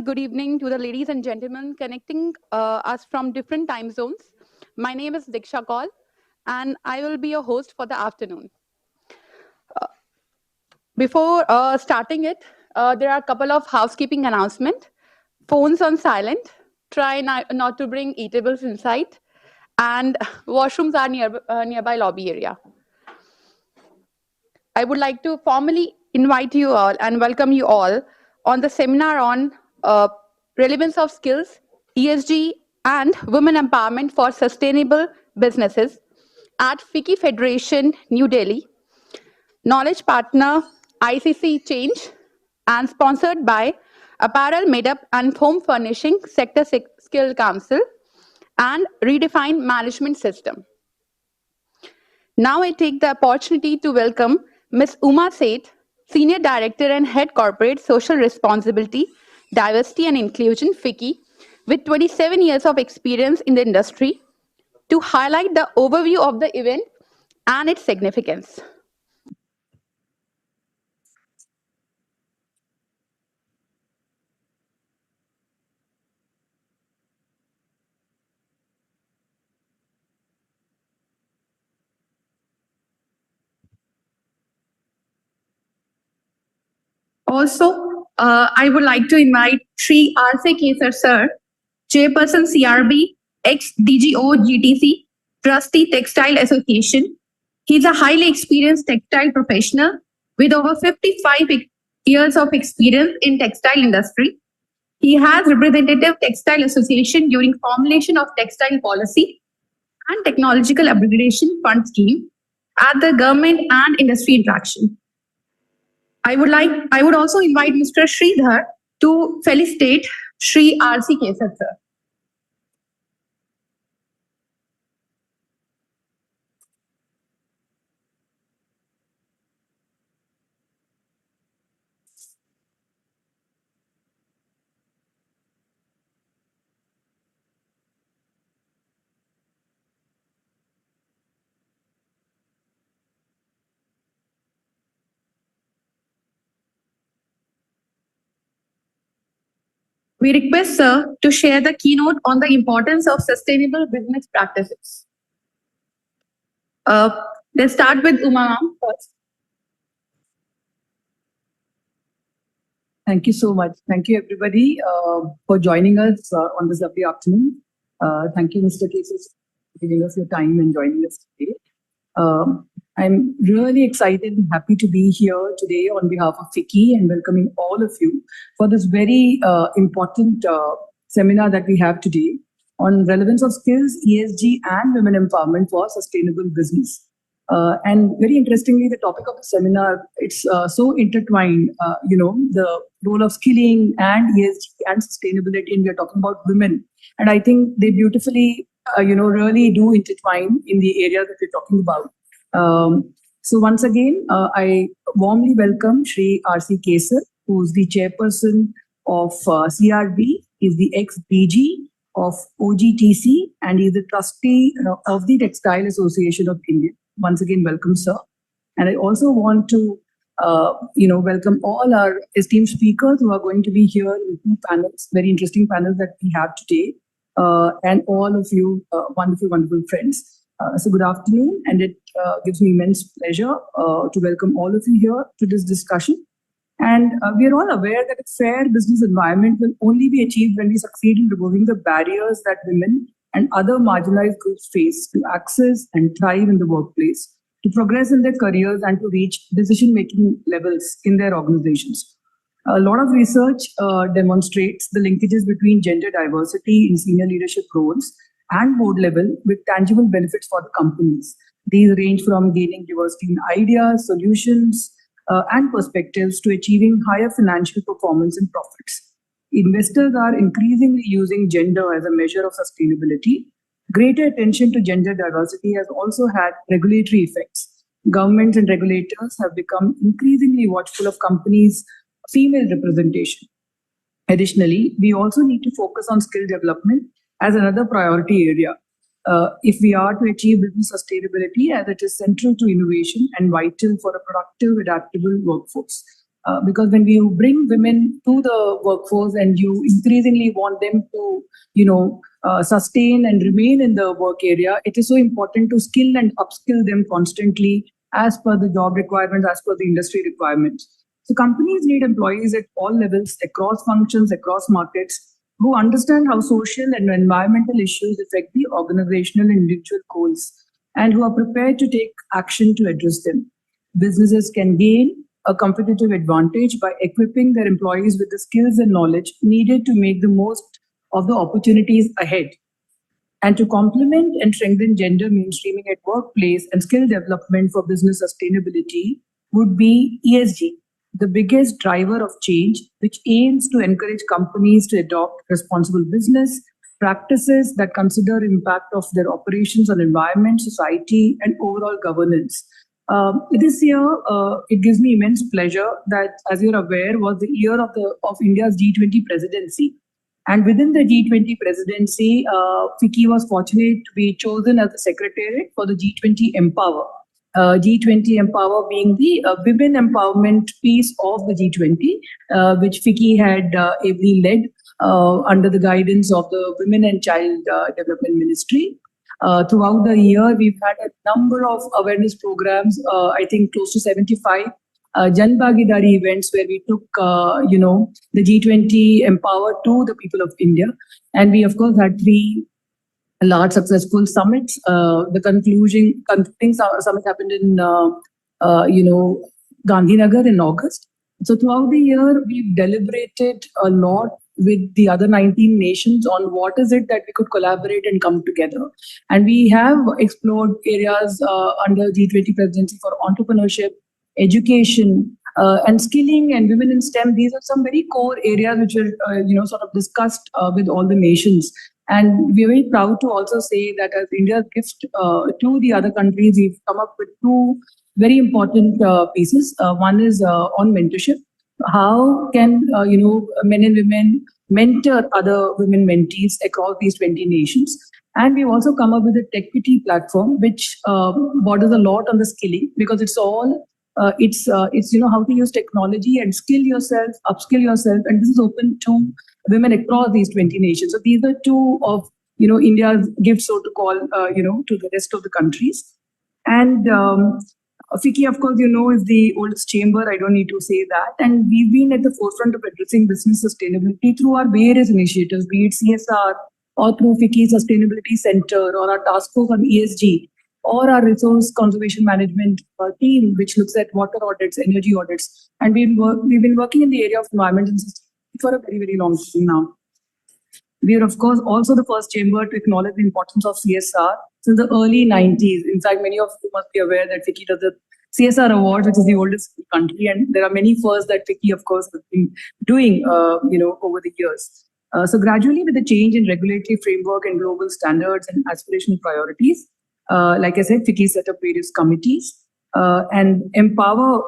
good evening to the ladies and gentlemen connecting us from different time zones. My name is Diksha Kaul, and I will be your host for the afternoon. Before starting it, there are a couple of housekeeping announcements. Phones on silent. Try not to bring eatables inside. And washrooms are nearby lobby area. I would like to formally invite you all and welcome you all on the seminar on Relevance of Skills, ESG, and Women Empowerment for Sustainable Businesses at FICCI Federation, New Delhi. Knowledge partner ICC Change and sponsored by Apparel Made-up and Home Furnishing Sector Skill Council and Redefine Management System. Now I take the opportunity to welcome Ms. Uma Seth, Senior Director and Head Corporate Social Responsibility, Diversity and Inclusion, FICCI, with 27 years of experience in the industry, to highlight the overview of the event and its significance. Also, I would like to invite Shri RC Kesar sir, Chairperson CRB, ex-DGO GTC, Trustee Textile Association. He's a highly experienced textile professional with over 55 years of experience in textile industry. He has representative Textile Association during formulation of textile policy and technological upgradation fund scheme at the government and industry interaction. I would also invite Mr. Sridhar to felicitate Shri RC Kesar sir. We request sir to share the keynote on the importance of sustainable business practices. Let's start with Uma first. Thank you so much. Thank you, everybody, for joining us on this lovely afternoon. Thank you, Mr. Kesar, for giving us your time and joining us today. I'm really excited and happy to be here today on behalf of FICCI and welcoming all of you for this very important seminar that we have today on relevance of skills, ESG, and women empowerment for sustainable business. And very interestingly, the topic of the seminar, it's so intertwined, the role of skilling and ESG and sustainability, and we are talking about women. And I think they beautifully, really do intertwine in the area that we're talking about. So once again, I warmly welcome Shri RC Kesar, who's the chairperson of CRB, is the ex-DG of OGTC, and is the trustee of the Textile Association of India. Once again, welcome, sir. And I also want to, welcome all our esteemed speakers who are going to be here in two panels, very interesting panels that we have today, and all of you wonderful, wonderful friends. So good afternoon, and it gives me immense pleasure to welcome all of you here to this discussion. And we are all aware that a fair business environment will only be achieved when we succeed in removing the barriers that women and other marginalized groups face to access and thrive in the workplace, to progress in their careers, and to reach decision-making levels in their organizations. A lot of research demonstrates the linkages between gender diversity in senior leadership roles and board level with tangible benefits for the companies. These range from gaining diversity in ideas, solutions, and perspectives to achieving higher financial performance and profits. Investors are increasingly using gender as a measure of sustainability. Greater attention to gender diversity has also had regulatory effects. Governments and regulators have become increasingly watchful of companies' female representation. Additionally, we also need to focus on skill development as another priority area. If we are to achieve business sustainability, as it is central to innovation and vital for a productive, adaptable workforce. Because when you bring women to the workforce and you increasingly want them to, sustain and remain in the work area, it is so important to skill and upskill them constantly as per the job requirements, as per the industry requirements. So companies need employees at all levels, across functions, across markets, who understand how social and environmental issues affect the organizational and individual goals, and who are prepared to take action to address them. Businesses can gain a competitive advantage by equipping their employees with the skills and knowledge needed to make the most of the opportunities ahead. And to complement and strengthen gender mainstreaming at workplace and skill development for business sustainability would be ESG, the biggest driver of change, which aims to encourage companies to adopt responsible business practices that consider impact of their operations on environment, society, and overall governance. This year, it gives me immense pleasure that, as you're aware, was the year of India's G20 presidency. And within the G20 presidency, FICCI was fortunate to be chosen as the secretariat for the G20 Empower. G20 Empower being the women empowerment piece of the G20, which FICCI had ably led under the guidance of the Women and Child Development Ministry. Throughout the year, we've had a number of awareness programs, I think close to 75 Jan Bhagidari events where we took, the G20 Empower to the people of India. And we, of course, had 3 large successful summits. The concluding summit happened in, Gandhinagar in August. So throughout the year, we've deliberated a lot with the other 19 nations on what is it that we could collaborate and come together. And we have explored areas under G20 presidency for entrepreneurship, education, and skilling and women in STEM. These are some very core areas which were, sort of discussed with all the nations. And we're very proud to also say that as India's gift to the other countries, we've come up with 2 very important pieces. One is on mentorship. How can, men and women mentor other women mentees across these 20 nations? And we've also come up with a TechPity platform, which borders a lot on the skilling, because it's all it's how to use technology and skill yourself, upskill yourself, and this is open to women across these 20 nations. So these are 2 of India's gifts, so to call, to the rest of the countries. And FICCI, of course, is the oldest chamber. I don't need to say that. And we've been at the forefront of addressing business sustainability through our various initiatives, be it CSR or through FICCI Sustainability Center or our task force on ESG, or our resource conservation management team, which looks at water audits, energy audits. And we've been working in the area of environment and sustainability for a very, very long time now. We are, of course, also the first chamber to acknowledge the importance of CSR since the early 90s. In fact, many of you must be aware that FICCI does the CSR Award, which is the oldest in the country. And there are many firsts that FICCI, of course, has been doing, over the years. So gradually, with the change in regulatory framework and global standards and aspirational priorities, like I said, FICCI set up various committees and Empower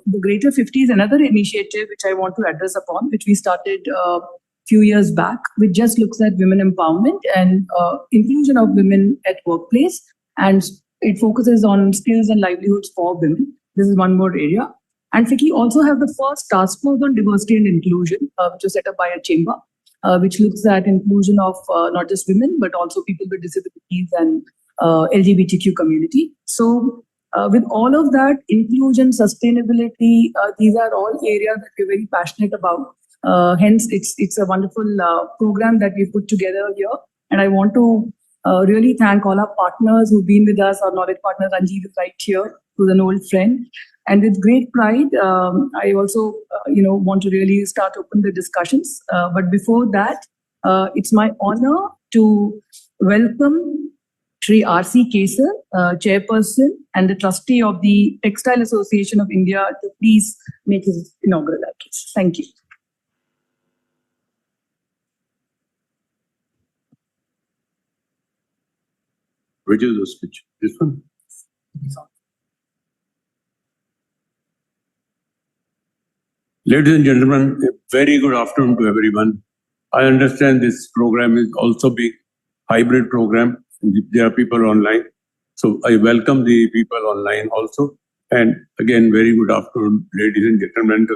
the Greater 50 is another initiative which I want to address upon, which we started a few years back, which just looks at women empowerment and inclusion of women at workplace, and it focuses on skills and livelihoods for women. This is one more area. And FICCI also have the first task force on diversity and inclusion, which was set up by a chamber, which looks at inclusion of not just women, but also people with disabilities and LGBTQ community. So with all of that, inclusion, sustainability, these are all areas that we're very passionate about. Hence, it's a wonderful program that we put together here. And I want to really thank all our partners who've been with us. Our knowledge partner, Ranjeev, is right here, who's an old friend. And with great pride, I also, want to really start open the discussions. But before that, it's my honor to welcome Shri RC Kesar, Chairperson and the Trustee of the Textile Association of India, to please make his inaugural address. Thank you. Which is the speech? This one? Ladies and gentlemen, a very good afternoon to everyone. I understand this program is also a hybrid program. There are people online. So I welcome the people online also. And again, very good afternoon, ladies and gentlemen.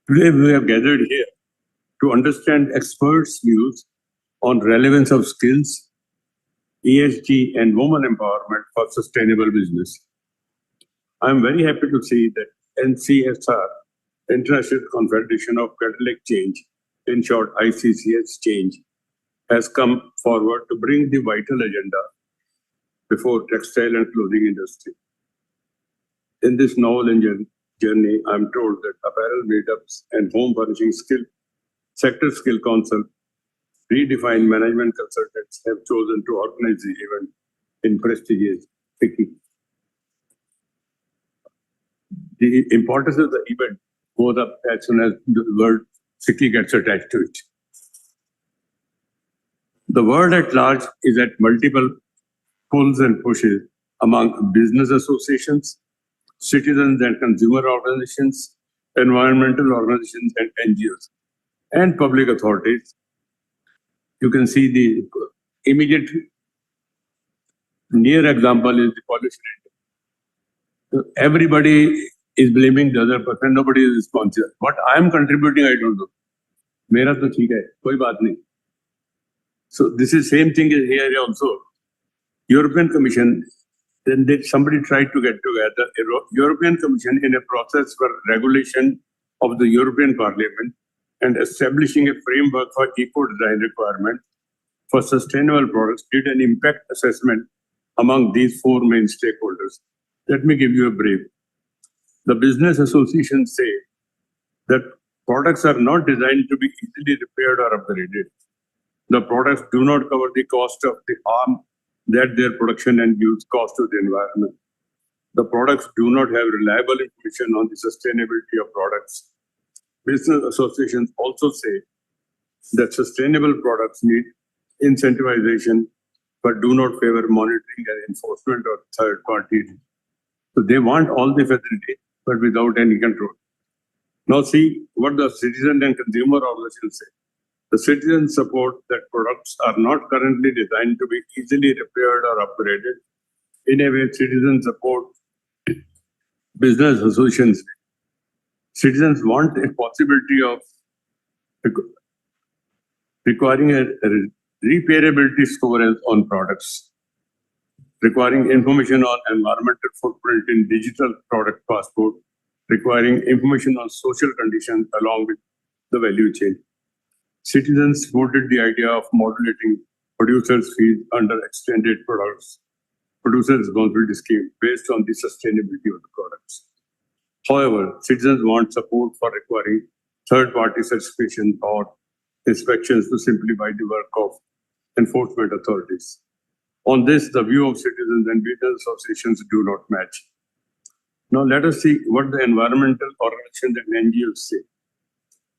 Today we have gathered here to understand experts' views on relevance of skills, ESG, and women empowerment for sustainable business. I am very happy to see that NCSR, International Confederation of Catalytic Change, in short ICC Change, has come forward to bring the vital agenda before textile and clothing industry. In this novel journey, I am told that apparel meetups and home furnishing sector skill council, redefined management consultants have chosen to organize the event in prestigious FICCI. The importance of the event goes up as soon as the word FICCI gets attached to it. The world at large is at multiple pulls and pushes among business associations, citizens and consumer organizations, environmental organizations and NGOs, and public authorities. You can see the immediate near example is the pollution. Everybody is blaming the other person, nobody is responsible. What I am contributing, I don't know. Mera to theek hai, koi baat nahi. So this is same thing is here also. European Commission, then somebody tried to get together. European Commission in a process for regulation of the European Parliament and establishing a framework for eco-design requirement for sustainable products did an impact assessment among these four main stakeholders. Let me give you a brief. The business associations say that products are not designed to be easily repaired or upgraded. The products do not cover the cost of the harm that their production and use cause to the environment. The products do not have reliable information on the sustainability of products. Business associations also say that sustainable products need incentivization but do not favor monitoring and enforcement of third parties. So they want all the facility but without any control. Now see what the citizen and consumer organizations say. The citizens support that products are not currently designed to be easily repaired or upgraded. In a way, citizens support business associations. Citizens want a possibility of requiring a repairability score on products, requiring information on environmental footprint in digital product passport, requiring information on social conditions along with the value chain. Citizens supported the idea of modulating producers' fees under extended producer responsibility scheme based on the sustainability of the products. However, citizens want support for requiring third-party certification or inspections to simplify the work of enforcement authorities. On this, the view of citizens and business associations do not match. Now let us see what the environmental organizations and NGOs say.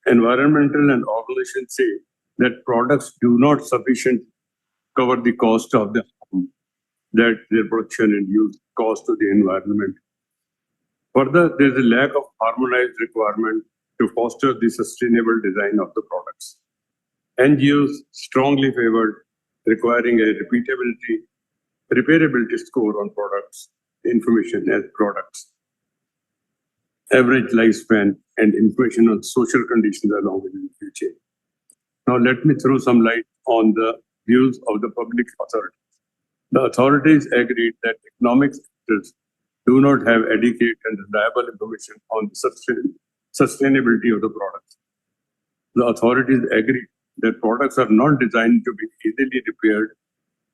Environmental and organizations say that products do not sufficiently cover the cost of the harm that their production and use cause to the environment. Further, there is a lack of harmonized requirement to foster the sustainable design of the products. NGOs strongly favored requiring a repairability score on products, information as products, average lifespan, and information on social conditions along with the future. Now, let me throw some light on the views of the public authorities. The authorities agreed that economic sectors do not have adequate and reliable information on the sustainability of the products. The authorities agreed that products are not designed to be easily repaired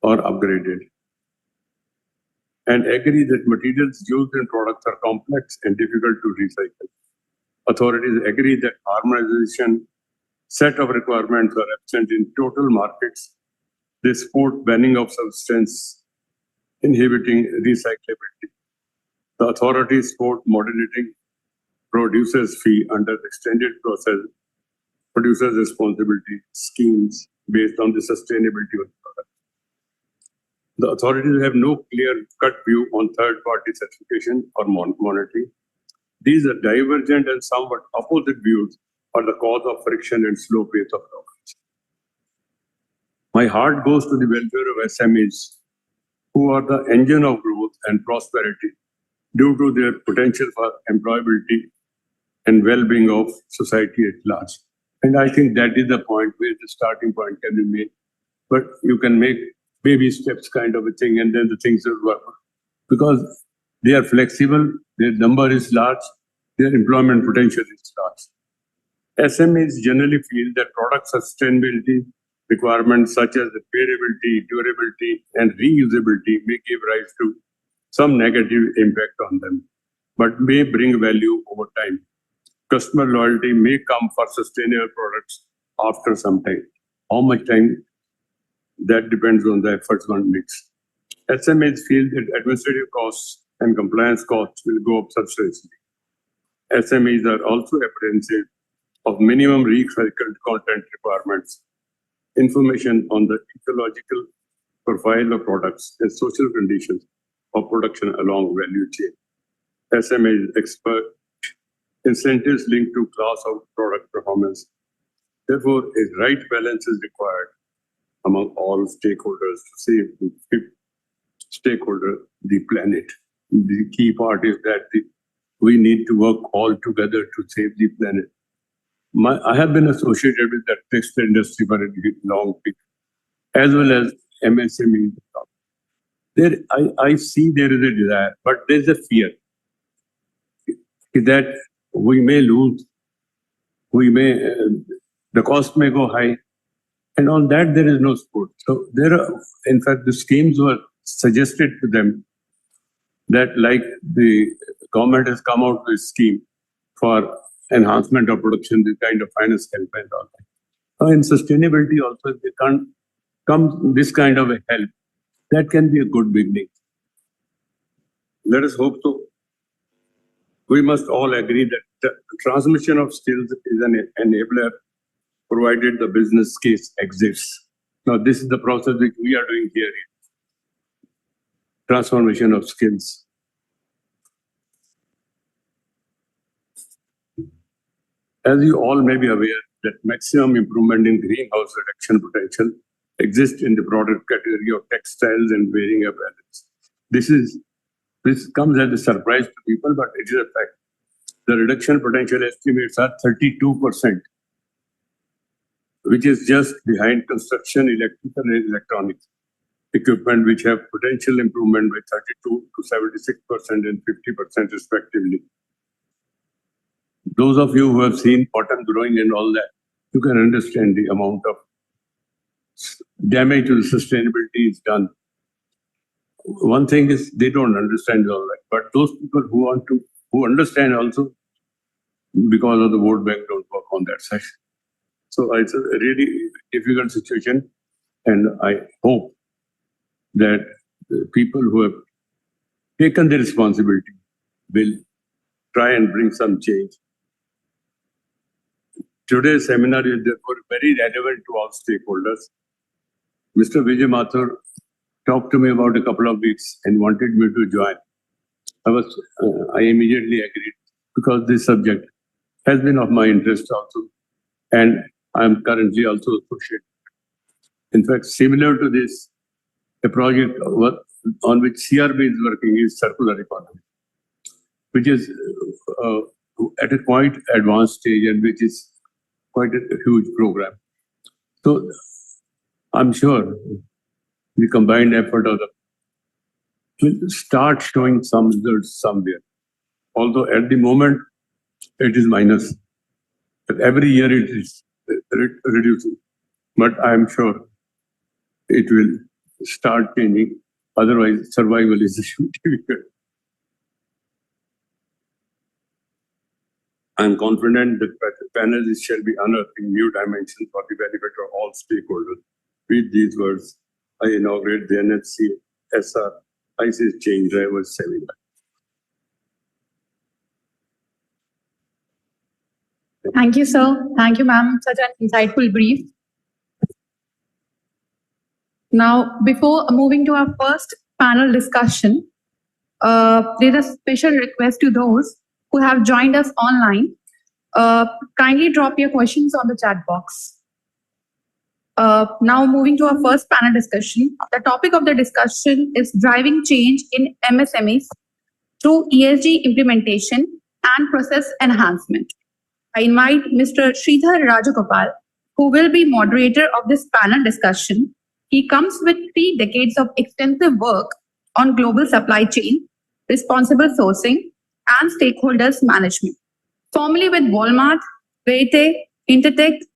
or upgraded, and agree that materials used in products are complex and difficult to recycle. Authorities agree that harmonization set of requirements are absent in total markets. They support banning of substance inhibiting recyclability. The authorities support moderating producers' fee under extended process producers' responsibility schemes based on the sustainability of the product. The authorities have no clear-cut view on third-party certification or monitoring. These are divergent and somewhat opposite views are the cause of friction and slow pace of progress. My heart goes to the welfare of SMEs who are the engine of growth and prosperity due to their potential for employability and well-being of society at large. And I think that is the point where the starting point can be made. But you can make baby steps kind of a thing, and then the things will work. Because they are flexible, their number is large, their employment potential is large. SMEs generally feel that product sustainability requirements such as repairability, durability, and reusability may give rise to some negative impact on them, but may bring value over time. Customer loyalty may come for sustainable products after some time. How much time? That depends on the efforts one makes. SMEs feel that administrative costs and compliance costs will go up substantially. SMEs are also apprehensive of minimum recycled content requirements, information on the ecological profile of products and social conditions of production along value chain. SMEs expect incentives linked to class of product performance. Therefore, a right balance is required among all stakeholders to save the stakeholder, the planet. The key part is that we need to work all together to save the planet. I have been associated with the textile industry for a long period, as well as MSME. I see there is a desire, but there's a fear that we may lose, the cost may go high, and on that there is no support. So there are, in fact, the schemes were suggested to them that, like the government has come out with a scheme for enhancement of production, this kind of finance help and all that. In sustainability also, if they can't come this kind of a help, that can be a good beginning. Let us hope so. We must all agree that the transmission of skills is an enabler, provided the business case exists. Now, this is the process which we are doing here. Transformation of skills. As you all may be aware, that maximum improvement in greenhouse reduction potential exists in the broader category of textiles and wearing apparel. This comes as a surprise to people, but it is a fact. The reduction potential estimates are 32%, which is just behind construction, electrical and electronics equipment, which have potential improvement by 32 to 76% and 50% respectively. Those of you who have seen cotton growing and all that, you can understand the amount of damage to the sustainability is done. One thing is they don't understand all that, but those people who understand also, because of the vote bank, don't work on that side. So it's a really difficult situation, and I hope that the people who have taken the responsibility will try and bring some change. Today's seminar is therefore very relevant to all stakeholders. Mr. Vijay Mathur talked to me about a couple of weeks and wanted me to join. I immediately agreed because this subject has been of my interest also, and I am currently also associated. In fact, similar to this, a project on which CRB is working is circular economy, which is at a quite advanced stage and which is quite a huge program. So I'm sure the combined effort of will start showing some results somewhere. Although at the moment it is minus, but every year it is reducing. But I am sure it will start changing. Otherwise, survival is difficult. I am confident that panelists shall be unearthing new dimensions for the benefit of all stakeholders. With these words, I inaugurate the NFC SR ICC Change Drivers Seminar. Thank you, sir. Thank you, ma'am. Such an insightful brief. Now, before moving to our first panel discussion, there's a special request to those who have joined us online. Kindly drop your questions on the chat box. Now moving to our first panel discussion. The topic of the discussion is driving change in MSMEs through ESG implementation and process enhancement. I invite Mr. Sridhar Rajagopal, who will be moderator of this panel discussion. He comes with 3 decades of extensive work on global supply chain, responsible sourcing, and stakeholders management. Formerly with Walmart, Vete, Intertech,